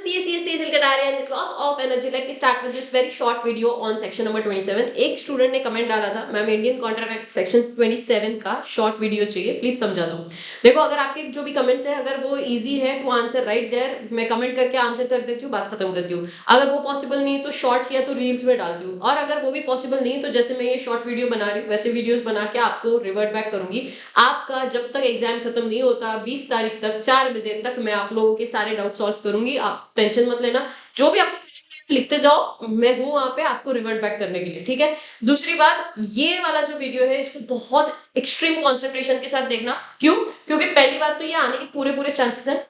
CSC Silka Diary and with lots of energy. Let me start with this very short video on section number 27. एक student ने comment डाला था, ma'am Indian contract section 27 का short video चाहिए, please समझा दो। देखो, अगर आपके जो भी कमेंट्स है अगर वो इजी है टू आंसर राइट देयर, मैं कमेंट करके आंसर कर देती हूँ, बात खत्म करती हूँ। अगर वो पॉसिबल नहीं है तो शॉर्ट्स या तो रील्स में डालती हूँ, और अगर वो भी पॉसिबल नहीं है तो जैसे मैं ये शॉर्ट वीडियो बना रही हूँ वैसे वीडियोस बना के आपको रिवर्ट बैक करूंगी। आपका जब तक एग्जाम खत्म नहीं होता 20 तारीख तक 4 बजे तक मैं आप लोगों के सारे डाउट सॉल्व करूंगी। आप टेंशन मत लेना, जो भी आपको लिखते जाओ, मैं हूं वहां पे आपको रिवर्ट बैक करने के लिए, ठीक है। दूसरी बात, ये वाला जो वीडियो है इसको बहुत एक्सट्रीम कंसंट्रेशन के साथ देखना। क्यों? क्योंकि पहली बात तो ये आने के पूरे पूरे चांसेस हैं,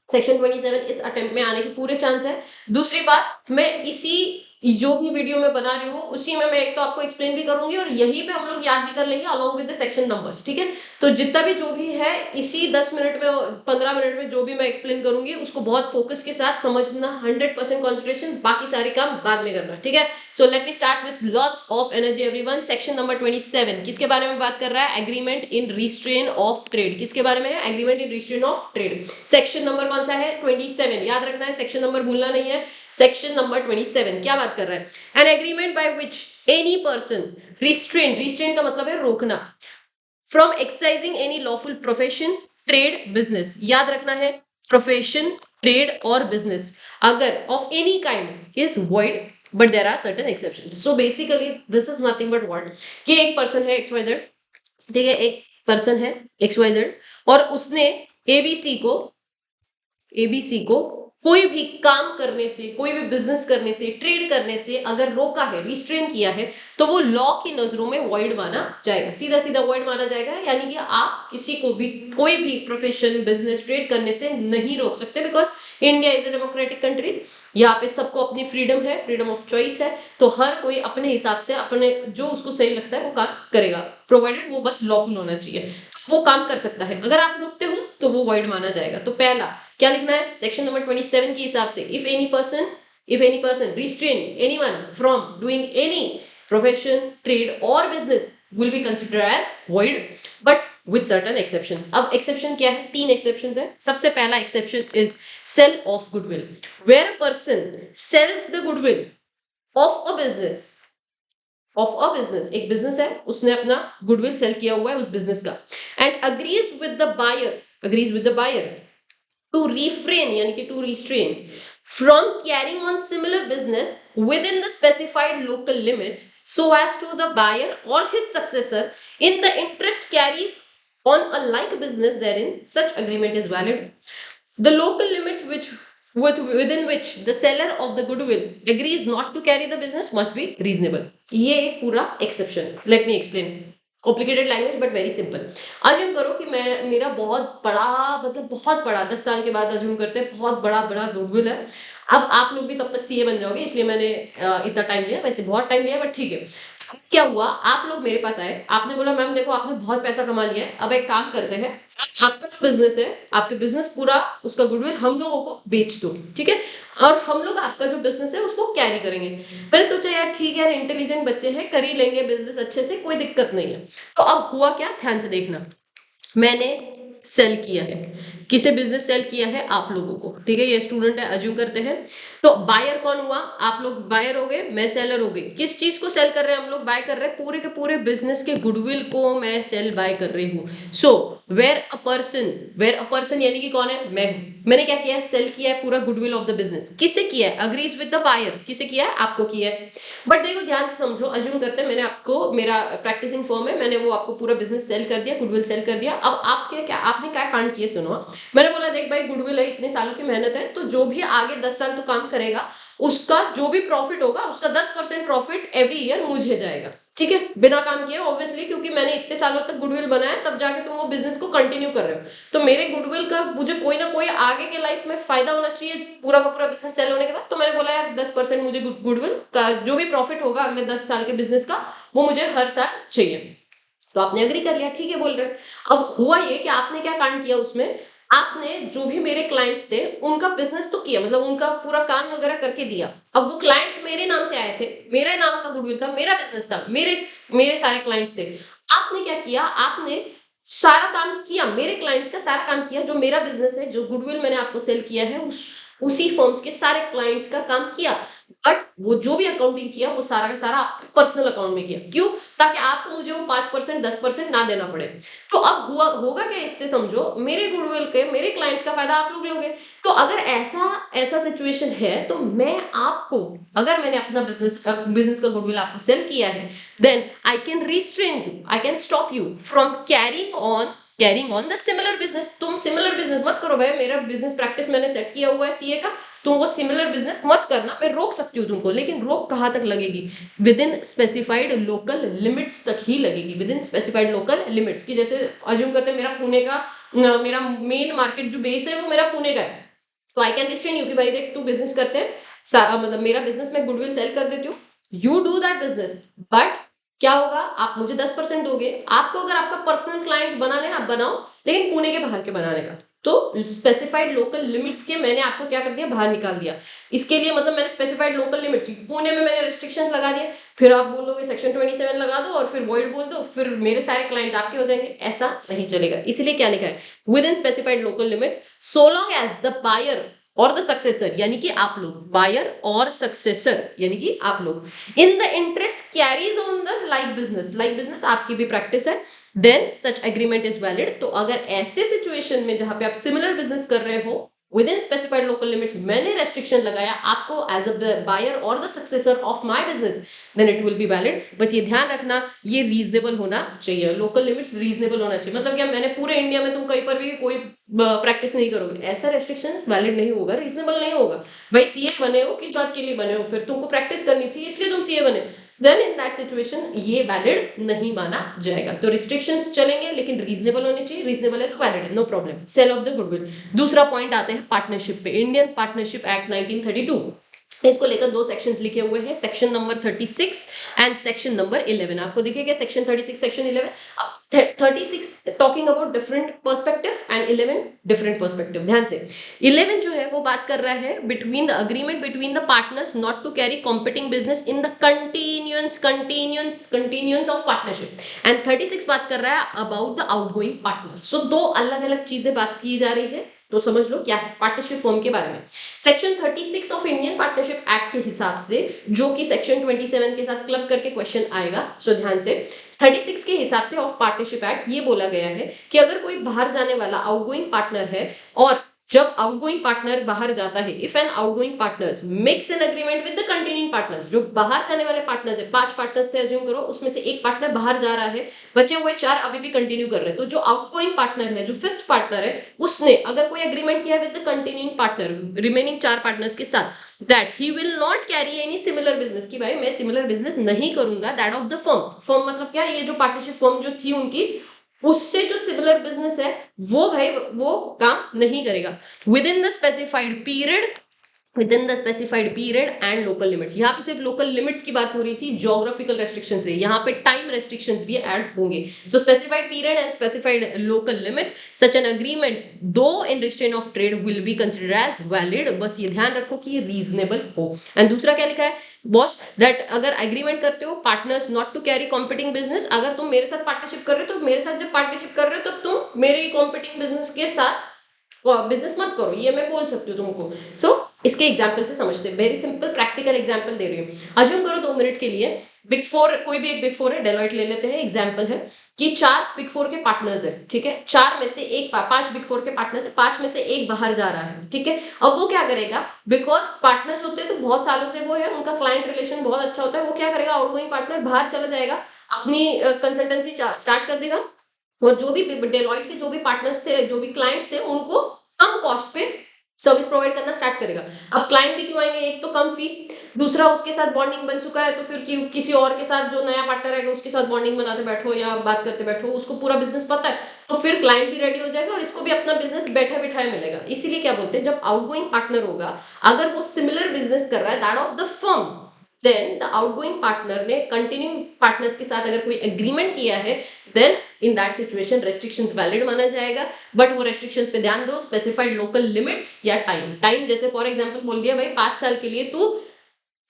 सेक्शन 27 इस अटेम्प्ट में आने के पूरे चांस है। दूसरी बात, मैं इसी जो भी वीडियो में बना रही हूँ उसी में मैं एक तो आपको एक्सप्लेन भी करूंगी और यहीं पे हम लोग याद भी कर लेंगे along with the section numbers, ठीक है। तो जितना भी जो भी है इसी 10 मिनट में 15 मिनट में जो भी मैं एक्सप्लेन करूंगी उसको बहुत फोकस के साथ समझना, 100% कॉन्सेंट्रेशन, बाकी सारे काम बाद में करना, ठीक है। So let me start with lots of energy everyone. Section number 27 किसके बारे में बात कर रहा है? Agreement in restraint of trade. किसके बारे में है? Agreement in restraint of trade. Section number कौन सा है? 27। याद रखना है, सेक्शन नंबर भूलना नहीं है। सेक्शन नंबर 27 क्या बात कर रहा है? An agreement by which any person restrain का मतलब है रोकना, from exercising any lawful profession, trade, business. याद रखना है, प्रोफेशन, ट्रेड और बिजनेस अगर of any kind is void, but there are certain exception. So basically this is nothing but what, कि एक पर्सन है XYZ, ठीक है, एक पर्सन है XYZ और उसने एबीसी को कोई भी काम करने से, कोई भी बिजनेस करने से, ट्रेड करने से अगर रोका है, रिस्ट्रेन किया है, तो वो लॉ की नजरों में वॉइड माना जाएगा, सीधा सीधा वॉइड माना जाएगा। यानी कि आप किसी को भी कोई भी प्रोफेशन, बिजनेस, ट्रेड करने से नहीं रोक सकते, because India is a democratic country. यहाँ पे सबको अपनी फ्रीडम है, फ्रीडम ऑफ चॉइस है, तो हर कोई अपने हिसाब से अपने जो उसको सही लगता है वो काम करेगा, प्रोवाइडेड वो बस लॉफुल होना चाहिए, वो काम कर सकता है। अगर आप रोकते हो तो वो वॉइड माना जाएगा। तो पहला क्या लिखना है? सेक्शन नंबर 27 के हिसाब से, if any person restrain anyone from doing any profession, trade और business will be consider as void, but with certain exception. अब एक्सेप्शन क्या है? 3 एक्सेप्शन है। सबसे पहला exception is sale of goodwill, where a person sells the goodwill of a business, एक business है, उसने अपना गुडविल सेल किया हुआ है उस बिजनेस का, and agrees with the buyer to refrain यानी कि to restrain from carrying on similar business within the specified local limits so as to the buyer or his successor in the interest carries on a like business therein, such agreement is valid. The local limits within which the seller of the goodwill agrees not to carry the business must be reasonable. ये एक पूरा exception. Let me explain. Complicated language but very simple. Assume करो कि मैं मेरा बहुत बड़ा, मतलब बहुत बड़ा, 10 साल के बाद अज्यूम करते हैं बहुत बड़ा बड़ा गुडविल है। अब आप लोग भी तब तक सीए बन जाओगे, इसलिए मैंने इतना टाइम लिया, वैसे बहुत टाइम लिया बट ठीक है। क्या हुआ, आप लोग मेरे पास आए, आपने बोला मैम देखो आपने बहुत पैसा कमा लिया है, अब एक काम करते हैं, आपका जो बिजनेस है, आपके बिजनेस पूरा उसका गुडविल हम लोगों को बेच दो, ठीक है, और हम लोग आपका जो बिजनेस है उसको कैरी करेंगे। मैंने सोचा यार ठीक है यार, इंटेलिजेंट बच्चे हैं, कर ही लेंगे बिजनेस अच्छे से, कोई दिक्कत नहीं है। तो अब हुआ क्या, ध्यान से देखना, मैंने सेल किया है, किसे बिजनेस सेल किया है? आप लोगों को, ठीक है, ये स्टूडेंट है, अज्यूम करते हैं। तो बायर कौन हुआ? आप लोग बायर हो गए, मैं सेलर हो गई। किस चीज को सेल कर रहे हैं हम लोग? बाय कर रहे हैं पूरे के पूरे बिजनेस के गुडविल को मैं सेल बाय कर रही हूँ। सो वेयर अ पर्सन यानी कि कौन है? मैं हूं। मैंने क्या किया है? सेल किया है पूरा गुडविल ऑफ द बिजनेस। किसे किया है? Agrees with the buyer. किसे किया है? आपको किया है। बट देखो ध्यान से समझो, अज्यूम करते हैं मैंने आपको, मेरा प्रैक्टिसिंग फर्म है, मैंने वो आपको पूरा बिजनेस सेल कर दिया, गुडविल सेल कर दिया। अब आप आपने क्या कांड किए सुनो। मैंने बोला देख भाई गुडविल है, इतने सालों की मेहनत है, तो जो भी आगे 10 साल तो काम करेगा उसका जो भी प्रॉफिट होगा उसका 10% प्रॉफिट एवरी ईयर मुझे जाएगा, ठीक है, बिना काम किए ऑब्वियसली, क्योंकि मैंने इतने सालों तक गुडविल बनाया, तब जाके तुम वो बिजनेस को कंटिन्यू कर रहे हो, तो मेरे गुडविल का मुझे कोई ना कोई आगे के लाइफ में फायदा होना चाहिए पूरा का पूरा बिजनेस सेल होने के बाद। तो मैंने बोला यार 10% मुझे गुडविल का जो भी प्रॉफिट होगा अगले 10 साल के बिजनेस का वो मुझे हर साल चाहिए। तो आपने एग्री कर लिया, ठीक है बोल रहे हैं। अब हुआ ये कि आपने क्या कांड किया उसमें, आपने जो भी मेरे क्लाइंट्स थे उनका बिजनेस तो किया, मतलब उनका पूरा काम वगैरह करके दिया। अब वो क्लाइंट्स मेरे नाम से आए थे, मेरे नाम का गुडविल था, मेरा बिजनेस था, मेरे सारे क्लाइंट्स थे। आपने क्या किया? आपने सारा काम किया, मेरे क्लाइंट्स का सारा काम किया, जो मेरा बिजनेस है, जो गुडविल मैंने आपको सेल किया है उसी फर्म्स के सारे क्लाइंट्स का काम किया, बट वो जो भी अकाउंटिंग किया वो सारा का सारा आपके पर्सनल अकाउंट में किया। क्यों? ताकि आपको मुझे वो 5% 10% ना देना पड़े। तो अब हुआ होगा क्या इससे, समझो मेरे गुडविल के, मेरे क्लाइंट्स का फायदा आप लोग लोगे। तो अगर ऐसा ऐसा सिचुएशन है तो मैं आपको, अगर मैंने अपना बिजनेस का गुडविल आपको सेल किया है, then I can restrain you, I can stop you from carrying on the similar business. तुम सिमिलर बिजनेस मत करो भाई, मेरा बिजनेस प्रैक्टिस मैंने सेट किया हुआ है सीए का, तुम वो सिमिलर बिजनेस मत करना, मैं रोक सकती हूँ तुमको, लेकिन रोक कहाँ तक लगेगी? With in specified local limits तक ही लगेगी, with in specified local limits. की जैसे अज्यूम करते हैं मेरा पुणे का, मेरा मेन मार्केट जो बेस है वो मेरा पुणे का है, तो आई कैन रिस्ट्रेन यू कि भाई देख तू बिजनेस करते हैं, मतलब मेरा बिजनेस में गुडविल सेल कर देती हूँ, you do that business, but क्या होगा, आप मुझे 10% दोगे, आपको अगर आपका पर्सनल क्लाइंट्स बनाने हैं आप बनाओ, लेकिन पुणे के बाहर के बनाने का। तो स्पेसिफाइड लोकल लिमिट्स के मैंने आपको क्या कर दिया, बाहर निकाल दिया। इसके लिए मतलब मैंने स्पेसिफाइड लोकल लिमिट्स पुणे में मैंने रिस्ट्रिक्शंस लगा दिए, फिर आप बोलोगे सेक्शन 27 लगा दो और फिर वॉइड बोल दो, फिर मेरे सारे क्लाइंट्स आपके हो जाएंगे, ऐसा नहीं चलेगा। इसलिए क्या लिखा है, within specified local limits so long as the buyer और द सक्सेसर, यानी कि आप लोग, बायर और सक्सेसर यानी कि आप लोग, in the interest carries on the like business आपकी भी प्रैक्टिस है, then such agreement is valid. तो अगर ऐसे सिचुएशन में जहां पे आप सिमिलर बिजनेस कर रहे हो within specified local limits, मैंने रेस्ट्रिक्शन लगाया आपको एज अ बायर और the successor of my business, then it will be valid. बस ये ध्यान रखना, ये रीजनेबल होना चाहिए, लोकल लिमिट्स रीजनेबल होना चाहिए। मतलब क्या, मैंने पूरे इंडिया में तुम कहीं पर भी कोई प्रैक्टिस नहीं करोगे, ऐसा रेस्ट्रिक्शंस वैलिड नहीं होगा, रीजनेबल नहीं होगा। भाई सीए बने हो, किस बात के लिए बने हो, फिर तुमको प्रैक्टिस करनी थी इसलिए तुम सीए बने, देन इन दैट सिचुएशन ये वैलिड नहीं माना जाएगा। तो रिस्ट्रिक्शंस चलेंगे लेकिन रीजनेबल होने चाहिए, रीजनेबल है तो वैलिड है, no problem. Sale of the goodwill. दूसरा पॉइंट आते हैं पार्टनरशिप पे। इंडियन पार्टनरशिप एक्ट 1932, इसको लेकर दो सेक्शंस लिखे हुए हैं, section number 36 and section number 11। आपको दिखेगा section 36 section 11। 36 talking about different perspective and 11 different perspective. ध्यान से, 11 जो है वो बात कर रहा है between the agreement between the partners not to carry competing business in the continuance of partnership, and 36 बात कर रहा है about the outgoing partners. So दो अलग अलग चीजें बात की जा रही है, तो समझ लो क्या है पार्टनरशिप फॉर्म के बारे में। Section 36 of Indian partnership act के हिसाब से, जो कि सेक्शन 27 के साथ क्लब करके क्वेश्चन आएगा, सो ध्यान से, 36 के हिसाब से ऑफ पार्टनरशिप एक्ट ये बोला गया है कि अगर कोई बाहर जाने वाला आउटगोइंग पार्टनर है, और जब आउटगोइंग पार्टनर बाहर जाता है, if an outgoing partners makes an agreement with the continuing partners, जो बाहर जाने वाले पार्टनर्स है, 5 पार्टनर्स थे अज्यूम करो, उसमें से एक पार्टनर बाहर जा रहा है, बचे हुए 4 अभी भी कंटिन्यू कर रहे हैं, तो जो आउटगोइंग पार्टनर है, जो 5th पार्टनर है, उसने अगर कोई एग्रीमेंट किया है with the continuing partner, remaining 4 partners के साथ, that he will not carry any similar business, की भाई मैं सिमिलर बिजनेस नहीं करूंगा, दैट ऑफ द फर्म मतलब क्या, ये जो पार्टनरशिप फर्म जो थी उनकी, उससे जो सिमिलर बिजनेस है वो भाई वो काम नहीं करेगा with in the specified period, with in the specified period and local limits. यहाँ पे सिर्फ लोकल लिमिट्स की बात हो रही थी, ज्योग्राफिकल रेस्ट्रिक्शन से, यहाँ पे टाइम रेस्ट्रिक्शंस भी ऐड होंगे। So specified period and specified local limits, such an agreement though in restraint of trade will be considered as valid. बस ये ध्यान रखो कि ये रीजनेबल हो। एंड दूसरा क्या लिखा है बॉस, दैट अगर एग्रीमेंट करते हो partners not to carry competing business, अगर तुम मेरे साथ पार्टनरशिप कर रहे हो, तो मेरे साथ जब पार्टनरशिप कर रहे हो तब तुम मेरे ही कॉम्पिटिंग बिजनेस के साथ बिजनेस मत करो, ये मैं बोल सकती हूँ तुमको। सो इसके एग्जाम्पल से समझते हैं, वेरी सिंपल प्रैक्टिकल एग्जाम्पल दे रही हूँ। अज्यूम करो 2 मिनट के लिए बिग 4, कोई भी एक बिग 4 है, डेलॉइट ले लेते हैं, एग्जाम्पल है कि 4 बिग 4 के पार्टनर्स है, ठीक है, 4 में से एक 5 बिग 4 के पार्टनर्स है, 5 में से एक बाहर जा रहा है, ठीक है। अब वो क्या करेगा, बिकॉज पार्टनर्स होते हैं तो बहुत सालों से वो है, उनका क्लाइंट रिलेशन बहुत अच्छा होता है, वो क्या करेगा, आउटगोइंग पार्टनर बाहर चला जाएगा, अपनी कंसल्टेंसी स्टार्ट कर देगा, और जो भी डेलॉइट के जो भी पार्टनर्स थे, जो भी क्लाइंट्स थे, उनको कम कॉस्ट पे सर्विस प्रोवाइड करना स्टार्ट करेगा। अब क्लाइंट भी क्यों आएंगे, एक तो कम फी, दूसरा उसके साथ बॉन्डिंग बन चुका है, तो फिर किसी और के साथ जो नया पार्टनर रहेगा उसके साथ बॉन्डिंग बनाते बैठो या बात करते बैठो, उसको पूरा बिजनेस पता है, तो फिर क्लाइंट भी रेडी हो जाएगा और इसको भी अपना बिजनेस बैठा बिठाए मिलेगा। इसीलिए क्या बोलते हैं, जब आउटगोइंग पार्टनर होगा, अगर वो सिमिलर बिजनेस कर रहा है that of the firm, then the outgoing partner ने कंटिन्यूइंग पार्टनर्स के साथ अगर कोई एग्रीमेंट किया है, then in that situation restrictions valid माना जाएगा। बट वो रेस्ट्रिक्शंस पे ध्यान दो, स्पेसिफाइड लोकल लिमिट्स या टाइम जैसे फॉर एग्जांपल बोल दिया भाई 5 साल के लिए तू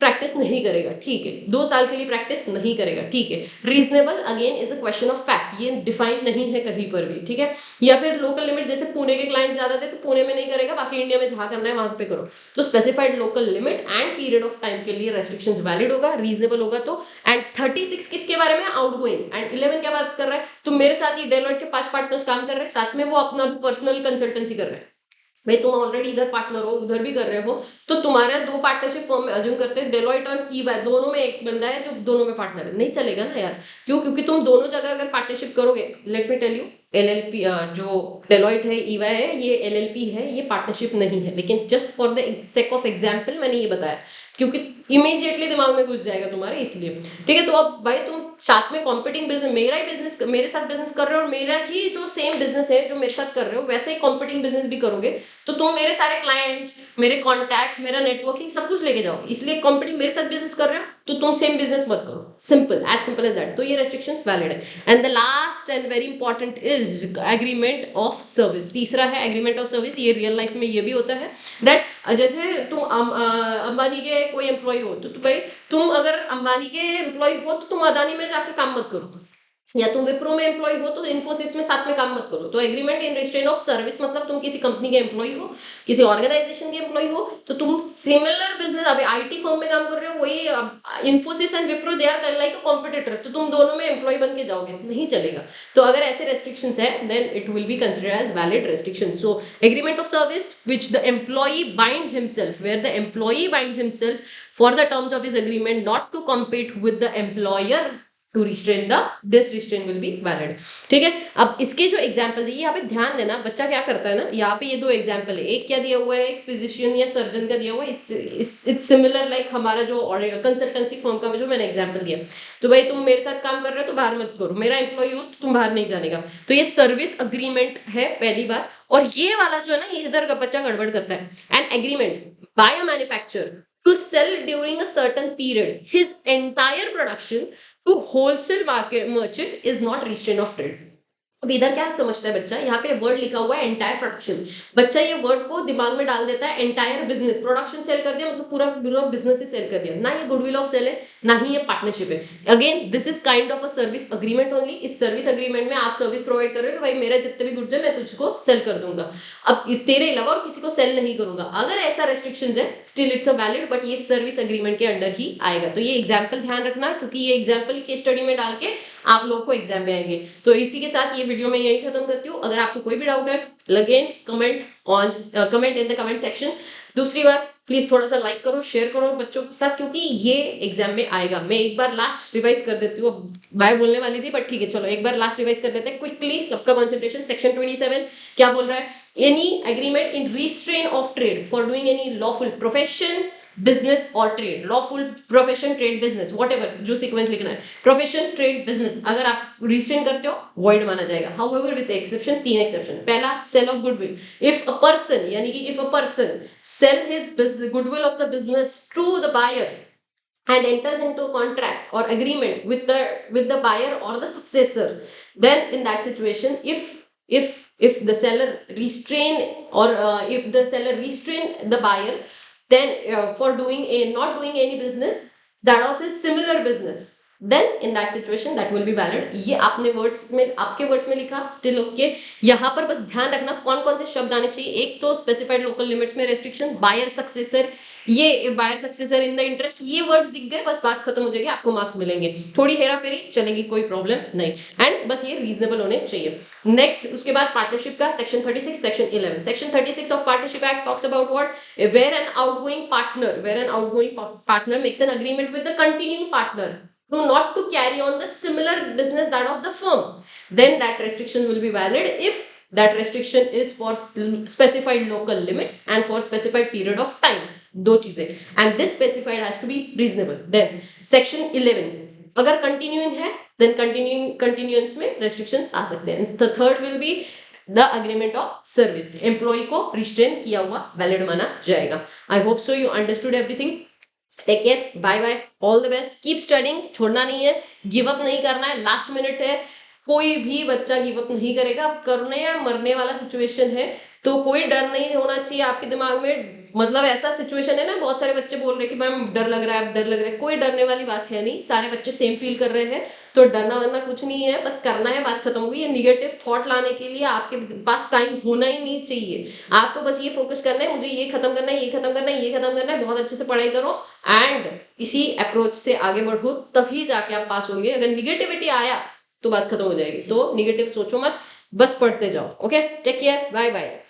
प्रैक्टिस नहीं करेगा, ठीक है, 2 साल के लिए प्रैक्टिस नहीं करेगा, ठीक है। Reasonable again is a question of fact, ये डिफाइन नहीं है कहीं पर भी, ठीक है। या फिर लोकल लिमिट, जैसे पुणे के क्लाइंट ज्यादा थे तो पुणे में नहीं करेगा, बाकी इंडिया में जहां करना है वहां पे करो। तो specified local limit and period of time के लिए रेस्ट्रिक्शंस वैलिड होगा, रीजनेबल होगा तो। एंड 36 किसके बारे में, आउटगोइंग। एंड 11 क्या बात कर रहा है, तो मेरे साथ ये डेलॉइट के 5 पार्टनर्स काम कर रहे हैं, साथ में वो अपना भी पर्सनल कंसल्टेंसी कर रहे हैं। भाई तुम ऑलरेडी इधर पार्टनर हो, उधर भी कर रहे हो, तो तुम्हारा 2 पार्टनरशिप फॉर्म में अज्यूम करते हैं डेलॉइट और ईवाई दोनों में एक बंदा है जो दोनों में पार्टनर है, नहीं चलेगा ना यार। क्यों? क्योंकि तुम दोनों जगह अगर पार्टनरशिप करोगे, let me tell you, LLP जो डेलॉइट है, ईवाई है, ये एलएलपी है, ये पार्टनरशिप नहीं है। लेकिन just for the sake of example मैंने ये बताया, क्योंकि इमीडिएटली दिमाग में घुस जाएगा तुम्हारे, इसलिए, ठीक है। तो अब भाई तुम साथ में कॉम्पिटिंग बिजनेस, मेरा ही बिजनेस, मेरे साथ बिजनेस कर रहे हो और मेरा ही जो सेम बिजनेस है जो मेरे साथ कर रहे हो, वैसे ही कॉम्पिटिंग बिजनेस भी करोगे, तो तुम मेरे सारे क्लाइंट्स, मेरे कॉन्टैक्ट्स, मेरा नेटवर्किंग सब कुछ लेके जाओगे। इसलिए कॉम्पिटिंग मेरे साथ बिजनेस कर रहे हो तो तुम सेम बिजनेस मत करो, सिंपल एज दैट। तो ये रेस्ट्रिक्शंस वैलिड है। And the last and very important is agreement of service. तीसरा है एग्रीमेंट ऑफ सर्विस। ये रियल लाइफ में ये भी होता है दैट, जैसे तुम अंबानी के कोई एम्प्लॉय हो तो भाई तुम अगर अंबानी के एम्प्लॉय हो तो तुम अदानी में जाके काम मत करो, या तुम विप्रो में एम्प्लॉय हो तो इन्फोसिस में साथ में काम मत करो। तो agreement in restraint of service मतलब तुम किसी कंपनी के एम्प्लॉय हो, किसी ऑर्गेनाइजेशन के एम्प्लॉय हो, तो तुम सिमिलर बिजनेस, अभी आईटी फर्म में काम कर रहे हो, वही Infosys and Wipro they are like a competitor, तो तुम दोनों में एम्प्लॉय बन के जाओगे, नहीं चलेगा। तो अगर ऐसे रेस्ट्रिक्शंस है then it will be considered as valid restriction. So agreement of service which the employee binds himself, where the employee binds himself for the terms of his agreement not to compete with the employer to restrain the, this restrain will be valid, ठीक है। अब इसके जो example है, यहाँ पे ध्यान देना, बच्चा क्या करता है ना, यहाँ पे ये 2 एग्जांपल है, एक क्या दिया हुआ है, एक फिजिशियन या सर्जन का दिया हुआ है, इट्स सिमिलर लाइक हमारा जो कंसल्टेंसी फर्म का जो मैंने एग्जांपल दिया। तो भाई तुम मेरे साथ काम कर रहे हो तो बाहर मत करो, मेरा एम्प्लॉय हो तो तुम बाहर नहीं जाने का। तो ये सर्विस अग्रीमेंट है पहली बात। और ये वाला जो है ना, ये इधर का बच्चा गड़बड़ करता है। An agreement by a manufacturer to sell during a certain period his entire production to wholesale market merchant is not restraint of trade। अब इधर क्या समझता है बच्चा, यहाँ पे वर्ड लिखा हुआ है एंटायर प्रोडक्शन, बच्चा ये वर्ड को दिमाग में डाल देता है एंटायर बिजनेस, प्रोडक्शन सेल कर दिया मतलब पूरा पूरा बिजनेस ही सेल कर दिया, ना ये गुडविल ऑफ सेल है, ना ही ये पार्टनरशिप है। Again this is kind of a service agreement only. इस सर्विस अग्रीमेंट में आप सर्विस प्रोवाइड कर रहे हो कि भाई मेरे जितने भी गुड्स है मैं तुझको सेल कर दूंगा, अब तेरे अलावा और किसी को सेल नहीं करूंगा। अगर ऐसा रेस्ट्रिक्शन है still it's a valid, but ये सर्विस अग्रीमेंट के अंडर ही आएगा। तो ये एग्जाम्पल ध्यान रखना, क्योंकि ये एग्जाम्पल के स्टडी में डाल के आप लोगों को एग्जाम में आएंगे। तो इसी के साथ ये वीडियो में यही खत्म करती हूँ। अगर आपको कोई भी डाउट है again comment in the comment section. दूसरी बात, प्लीज थोड़ा सा लाइक करो, शेयर करो बच्चों के साथ, क्योंकि ये एग्जाम में आएगा। मैं एक बार लास्ट रिवाइज कर देती हूँ, बाय बोलने वाली थी बट ठीक है चलो एक बार लास्ट रिवाइज कर देते हैं क्विकली, सबका कंसंट्रेशन। सेक्शन 27 क्या बोल रहा है, any agreement in restraint of trade for doing any lawful profession business और trade, lawful profession trade business whatever जो सीक्वेंस लिखना है, प्रोफेशन ट्रेड बिजनेस अगर आप रिस्ट्रेन करते हो वॉइड माना जाएगा। However with exception, 3 exception. पहला, sale of goodwill, if a person, यानी कि if a person sell his goodwill of the business to the buyer and enters into a contract or agreement with the buyer or the successor, then in that situation if the seller restrain or if the seller restrain the buyer then for doing a not doing any business that of his similar business, then in that situation that will be valid। ये आपने words में, आपके words में लिखा, still okay. यहाँ पर बस ध्यान रखना कौन कौन से शब्द आने चाहिए। एक तो स्पेसिफाइड लोकल लिमिट्स में रेस्ट्रिक्शन, बायर सक्सेसर, ये buyer successor in the interest, ये वर्ड्स दिख गए बस बात खत्म हो जाएगी, आपको मार्क्स मिलेंगे। थोड़ी हेरा फेरी चलेगी, कोई प्रॉब्लम नहीं। एंड बस ये रीजनेबल होने चाहिए। नेक्स्ट उसके बाद पार्टनरशिप का section 36, section 11। Section 36 of partnership act talks about what, where an outgoing partner makes an agreement with the continuing partner to not to carry on the similar business that of the firm, then that restriction will be valid if that restriction is for specified local limits and for specified period of time, दो चीजें, and this specified has to be reasonable। then section 11 अगर continuing है then continuance में restrictions आ सकते हैं। the third will be the agreement of service, employee को restrain किया हुआ valid माना जाएगा। I hope so you understood everything। Take care, bye bye, all the best, keep studying, छोड़ना नहीं है, गिव अप नहीं करना है, लास्ट मिनट है, कोई भी बच्चा गिव अप नहीं करेगा। करने या मरने वाला सिचुएशन है, तो कोई डर नहीं होना चाहिए आपके दिमाग में। मतलब ऐसा सिचुएशन है ना, बहुत सारे बच्चे बोल रहे हैं कि मैम डर लग रहा है, डर लग रहा है। कोई डरने वाली बात है नहीं, सारे बच्चे सेम फील कर रहे हैं, तो डरना वरना कुछ नहीं है, बस करना है, बात खत्म हो गई। ये निगेटिव थॉट लाने के लिए आपके पास टाइम होना ही नहीं चाहिए। आपको बस ये फोकस करना है, मुझे ये खत्म करना है, ये खत्म करना है, ये खत्म करना है, बहुत अच्छे से पढ़ाई करो एंड इसी अप्रोच से आगे बढ़ो, तभी जाके आप पास होंगे। अगर निगेटिविटी आया तो बात खत्म हो जाएगी। तो निगेटिव सोचो मत, बस पढ़ते जाओ। Okay, take care, bye bye.